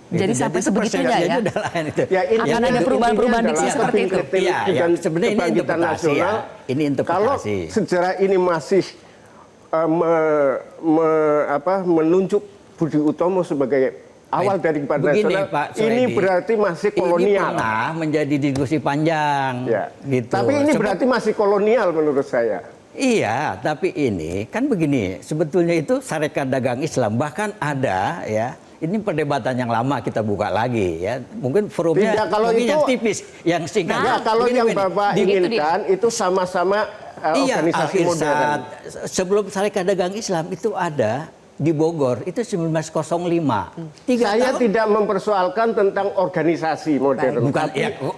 Jadi sampai sebegitunya ya? Akan ada perubahan-perubahan diksi seperti itu. Ya, sebenarnya ini interpretasi ya. Ini interpretasi. Kalau sejarah ini masih menunjuk Budi Utomo sebagai awal dari Partai Nasional, ini berarti masih kolonial. Ini pernah menjadi diskusi panjang. Gitu. Tapi ini berarti masih kolonial menurut saya. Iya, tapi ini kan begini, sebetulnya itu Sarekat Dagang Islam, bahkan ada ya. Ini perdebatan yang lama kita buka lagi ya. Mungkin forumnya yang tipis, yang singkat. Kalau yang Bapak inginkan itu sama-sama organisasi modern. Sebelum Sarekat Dagang Islam itu ada di Bogor, itu 1905. Saya tidak mempersoalkan tentang organisasi modern. Bukan,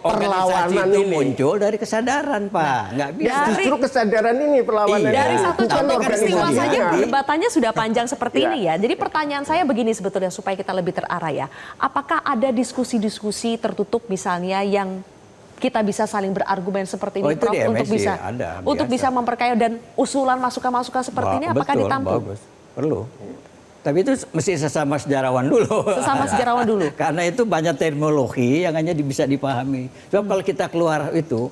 perlawanan itu muncul dari kesadaran, Pak. Nggak bisa. Justru kesadaran ini perlawanan. Dari satu contoh peristiwa saja perdebatannya sudah panjang seperti ini ya. Jadi pertanyaan saya begini sebetulnya supaya kita lebih terarah ya. Apakah ada diskusi-diskusi tertutup misalnya yang kita bisa saling berargumen seperti ini, Prof, untuk bisa memperkaya dan usulan masukan-masukan seperti ini apakah ditampung? Bagus. Perlu. Tapi itu mesti sesama sejarawan dulu. Sesama sejarawan dulu. Karena itu banyak terminologi yang hanya bisa dipahami. Sebab kalau kita keluar itu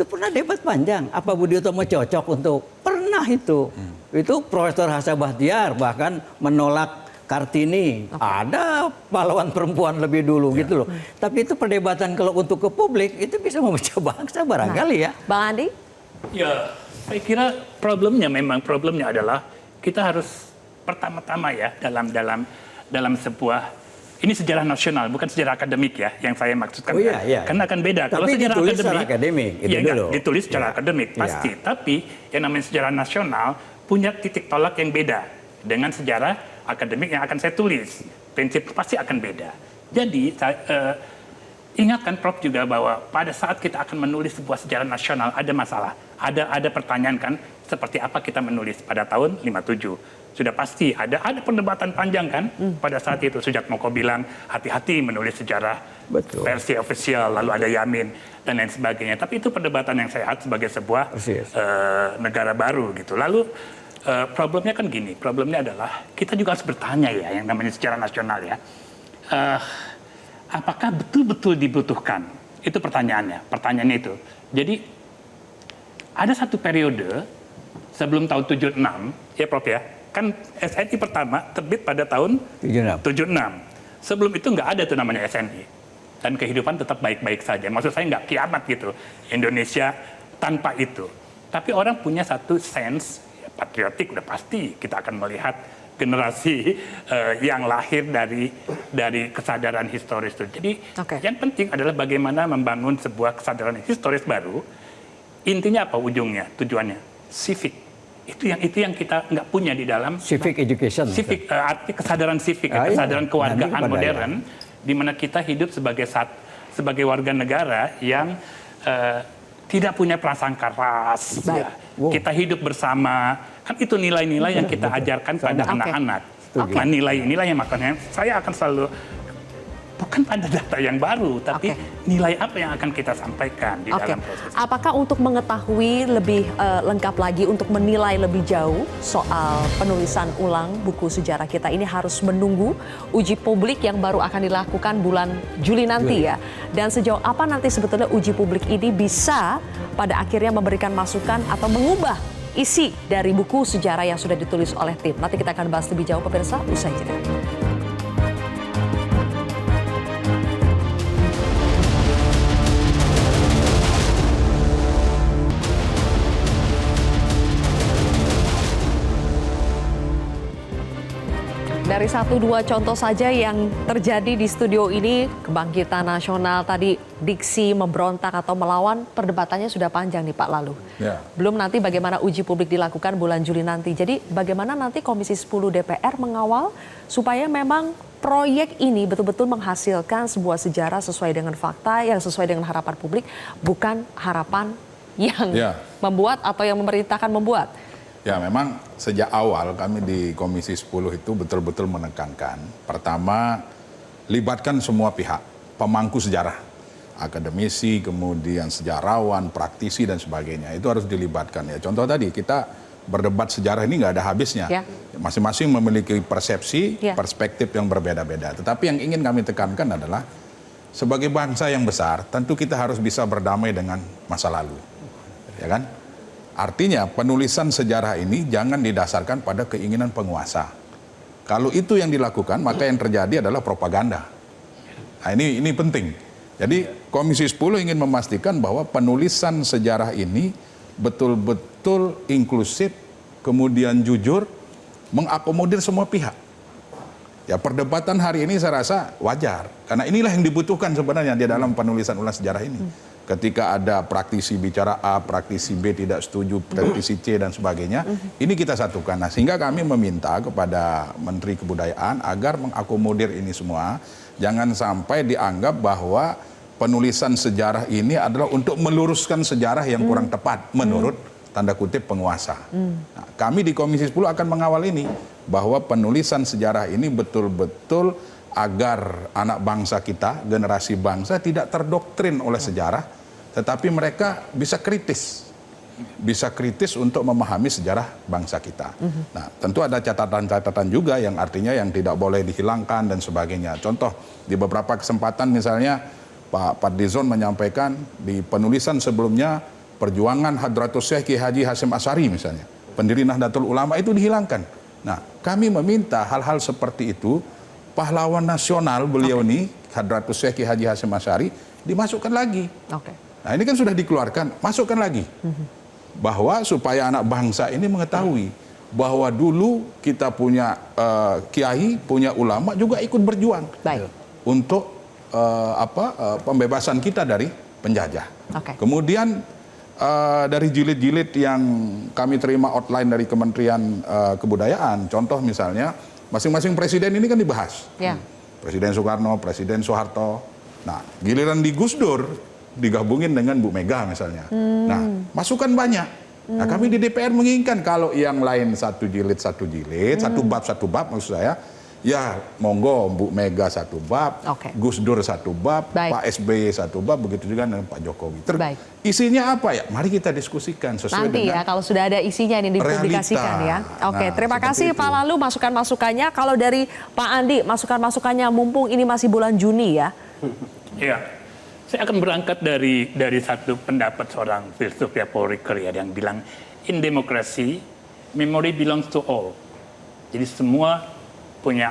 pernah debat panjang. Apa Budi Utomo cocok untuk? Pernah itu. Itu Profesor Hasan Bahtiar bahkan menolak Kartini. Ada pahlawan perempuan lebih dulu gitu loh. Tapi itu perdebatan kalau untuk ke publik itu bisa memecah bangsa barangkali ya. Bang Andi? Ya, saya kira problemnya adalah kita harus pertama-tama ya dalam sebuah ini sejarah nasional bukan sejarah akademik ya yang saya maksudkan karena akan beda. Tapi kalau sejarah akademik ditulis secara akademik pasti, tapi yang namanya sejarah nasional punya titik tolak yang beda dengan sejarah akademik yang akan saya tulis, prinsip pasti akan beda. Jadi ingatkan Prof juga bahwa pada saat kita akan menulis sebuah sejarah nasional ada masalah, ada pertanyaan kan seperti apa kita menulis pada tahun 57. Sudah pasti ada perdebatan panjang kan pada saat itu. Sujatmoko bilang hati-hati menulis sejarah versi ofisial, lalu ada Yamin dan lain sebagainya. Tapi itu perdebatan yang sehat sebagai sebuah negara baru gitu. Lalu problemnya kan gini, problemnya adalah kita juga harus bertanya ya yang namanya sejarah nasional ya. Apakah betul-betul dibutuhkan? Itu pertanyaannya itu. Jadi ada satu periode sebelum tahun 76 ya Prof ya. Kan SNI pertama terbit pada tahun 76. Sebelum itu nggak ada tuh namanya SNI. Dan kehidupan tetap baik-baik saja. Maksud saya nggak kiamat gitu. Indonesia tanpa itu. Tapi orang punya satu sense patriotik udah pasti. Kita akan melihat generasi yang lahir dari kesadaran historis itu. Jadi yang penting adalah bagaimana membangun sebuah kesadaran historis baru. Intinya apa ujungnya, tujuannya? Civic. Itu yang kita nggak punya di dalam civic education. Civic arti kesadaran civic, kesadaran kewargaan modern, di mana kita hidup sebagai warga negara yang tidak punya prasangka ras, ya. Kita hidup bersama, kan itu nilai-nilai yang kita ajarkan pada anak-anak. Nah, nilai inilah yang makanya saya akan selalu bukan pada data yang baru, tapi nilai apa yang akan kita sampaikan di dalam proses. Apakah untuk mengetahui lebih lengkap lagi, untuk menilai lebih jauh soal penulisan ulang buku sejarah kita ini harus menunggu uji publik yang baru akan dilakukan bulan Juli nanti ya? Dan sejauh apa nanti sebetulnya uji publik ini bisa pada akhirnya memberikan masukan atau mengubah isi dari buku sejarah yang sudah ditulis oleh tim? Nanti kita akan bahas lebih jauh pemirsa, usai jeda. Dari 1-2 contoh saja yang terjadi di studio ini, kebangkitan nasional tadi, diksi memberontak atau melawan, perdebatannya sudah panjang nih Pak Lalu. Belum nanti bagaimana uji publik dilakukan bulan Juli nanti. Jadi bagaimana nanti Komisi 10 DPR mengawal supaya memang proyek ini betul-betul menghasilkan sebuah sejarah sesuai dengan fakta, yang sesuai dengan harapan publik, bukan harapan yang membuat atau yang memerintahkan membuat. Ya, memang sejak awal kami di Komisi 10 itu betul-betul menekankan. Pertama, libatkan semua pihak, pemangku sejarah, akademisi, kemudian sejarawan, praktisi, dan sebagainya. Itu harus dilibatkan ya. Contoh tadi, kita berdebat sejarah ini nggak ada habisnya. Masing-masing memiliki persepsi, perspektif yang berbeda-beda. Tetapi yang ingin kami tekankan adalah, sebagai bangsa yang besar, tentu kita harus bisa berdamai dengan masa lalu. Ya kan? Artinya penulisan sejarah ini jangan didasarkan pada keinginan penguasa. Kalau itu yang dilakukan, maka yang terjadi adalah propaganda. Nah, ini penting. Jadi Komisi 10 ingin memastikan bahwa penulisan sejarah ini betul-betul inklusif, kemudian jujur, mengakomodir semua pihak. Ya, perdebatan hari ini saya rasa wajar, karena inilah yang dibutuhkan sebenarnya di dalam penulisan ulang sejarah ini. Ketika ada praktisi bicara A, praktisi B tidak setuju, praktisi C dan sebagainya, ini kita satukan. Nah, sehingga kami meminta kepada Menteri Kebudayaan agar mengakomodir ini semua. Jangan sampai dianggap bahwa penulisan sejarah ini adalah untuk meluruskan sejarah yang kurang tepat menurut tanda kutip penguasa. Nah, kami di Komisi 10 akan mengawal ini, bahwa penulisan sejarah ini betul-betul agar anak bangsa kita, generasi bangsa tidak terdoktrin oleh sejarah, tetapi mereka bisa kritis untuk memahami sejarah bangsa kita. Nah, tentu ada catatan-catatan juga yang artinya yang tidak boleh dihilangkan dan sebagainya. Contoh, di beberapa kesempatan misalnya Pak Fadlizon menyampaikan di penulisan sebelumnya perjuangan Hadratus Syekh Ki Haji Hasyim Asy'ari misalnya, pendiri Nahdlatul Ulama, itu dihilangkan. Nah, kami meminta hal-hal seperti itu, pahlawan nasional beliau ini, Hadratus Syekh Ki Haji Hasyim Asy'ari, dimasukkan lagi. Nah, ini kan sudah dikeluarkan, masukkan lagi. Bahwa supaya anak bangsa ini mengetahui bahwa dulu kita punya kiai, punya ulama juga ikut berjuang untuk pembebasan kita dari penjajah. Kemudian dari jilid-jilid yang kami terima outline dari Kementerian Kebudayaan, contoh misalnya masing-masing presiden ini kan dibahas. Presiden Soekarno, Presiden Soeharto. Nah, giliran di Gus Dur digabungin dengan Bu Mega misalnya. Nah, masukan banyak. Nah, kami di DPR menginginkan kalau yang lain satu jilid, satu bab maksud saya, ya monggo Bu Mega satu bab, Gus Dur satu bab, Pak SBY satu bab, begitu juga dengan Pak Jokowi. Isinya apa ya? Mari kita diskusikan sesuai nanti dengan ya, kalau sudah ada isinya ini dipublikasikan ya. Terima kasih Pak Lalu masukan-masukannya. Kalau dari Pak Andi, masukan-masukannya mumpung ini masih bulan Juni ya. Iya. Saya akan berangkat dari satu pendapat seorang filsuf ya, Paul Ricoeur ya, yang bilang in democracy memory belongs to all. Jadi semua punya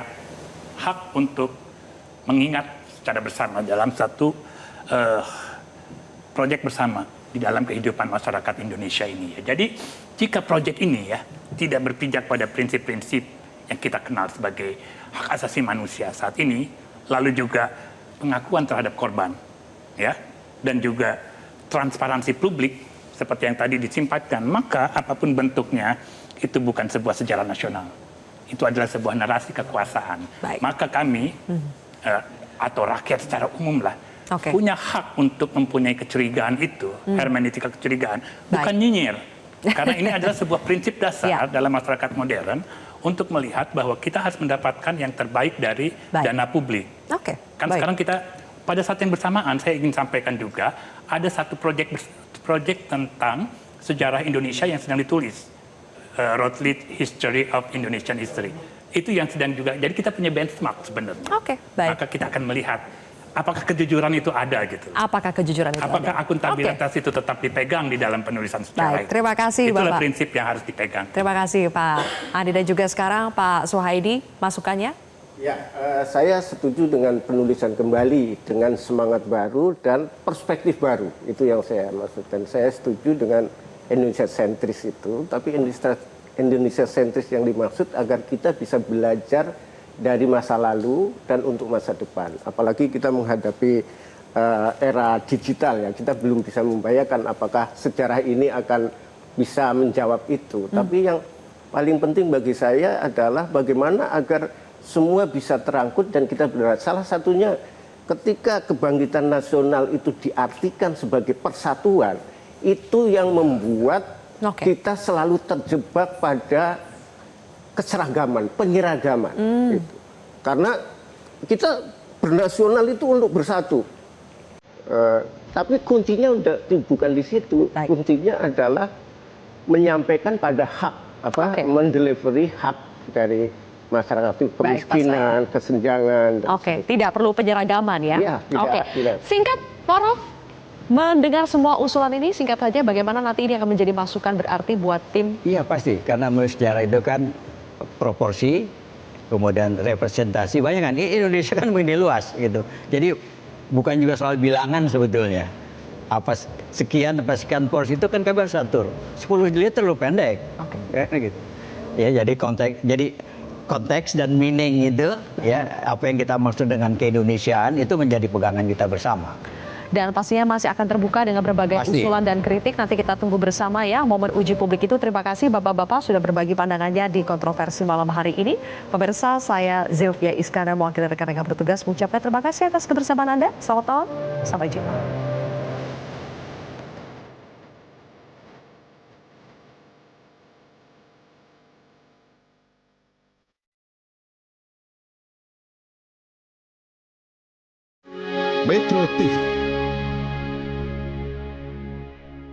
hak untuk mengingat secara bersama dalam satu proyek bersama di dalam kehidupan masyarakat Indonesia ini ya. Jadi jika proyek ini ya tidak berpijak pada prinsip-prinsip yang kita kenal sebagai hak asasi manusia saat ini, lalu juga pengakuan terhadap korban ya, dan juga transparansi publik seperti yang tadi disimpatkan, maka apapun bentuknya itu bukan sebuah sejarah nasional. Itu adalah sebuah narasi kekuasaan. Maka kami atau rakyat secara umum lah punya hak untuk mempunyai kecurigaan itu, hermeneutika kecurigaan, bukan nyinyir. Karena ini adalah sebuah prinsip dasar dalam masyarakat modern untuk melihat bahwa kita harus mendapatkan yang terbaik dari dana publik. Sekarang kita pada saat yang bersamaan saya ingin sampaikan juga ada satu proyek tentang sejarah Indonesia yang sedang ditulis, Routledge History of Indonesian History. Itu yang sedang juga. Jadi kita punya benchmark sebenarnya. Maka kita akan melihat apakah kejujuran itu ada gitu. Apakah kejujuran itu apakah ada? akuntabilitas itu tetap dipegang di dalam penulisan sejarah. Baik, terima kasih Itulah Bapak. prinsip yang harus dipegang. Terima kasih Pak Andi dan juga sekarang Pak Suhaidi, masukannya? Ya, saya setuju dengan penulisan kembali dengan semangat baru dan perspektif baru. Itu yang saya maksudkan. Saya setuju dengan Indonesia sentris itu, tapi Indonesia sentris yang dimaksud agar kita bisa belajar dari masa lalu dan untuk masa depan. Apalagi kita menghadapi era digital ya, kita belum bisa membayangkan apakah sejarah ini akan bisa menjawab itu. Tapi yang paling penting bagi saya adalah bagaimana agar semua bisa terangkut dan kita benar. Salah satunya ketika kebangkitan nasional itu diartikan sebagai persatuan, itu yang membuat kita selalu terjebak pada keseragaman, penyeragaman. Gitu. Karena kita bernasional itu untuk bersatu. Tapi kuncinya bukan di situ. Kuncinya adalah menyampaikan pada hak, mendelivery hak dari masyarakat itu, kemiskinan, kesenjangan. Tidak perlu penyeragaman ya. Tidak. Singkat, Pak Rof, mendengar semua usulan ini, singkat saja bagaimana nanti ini akan menjadi masukan berarti buat tim? Iya pasti, karena menurut sejarah itu kan proporsi, kemudian representasi, banyak kan. Indonesia kan begini luas gitu. Jadi bukan juga soal bilangan sebetulnya. Sekian porsi itu kan kami harus atur. 10 jilid terlalu pendek. Gitu. Ya, jadi konteks dan meaning itu, ya apa yang kita maksud dengan keindonesiaan itu menjadi pegangan kita bersama. Dan pastinya masih akan terbuka dengan berbagai usulan dan kritik. Nanti kita tunggu bersama ya momen uji publik itu. Terima kasih Bapak-Bapak sudah berbagi pandangannya di kontroversi malam hari ini. Pemirsa, saya Zilvia Iskandar mewakili rekan-rekan bertugas mengucapkan terima kasih atas kebersamaan Anda. Selamat malam, sampai jumpa. Metro TV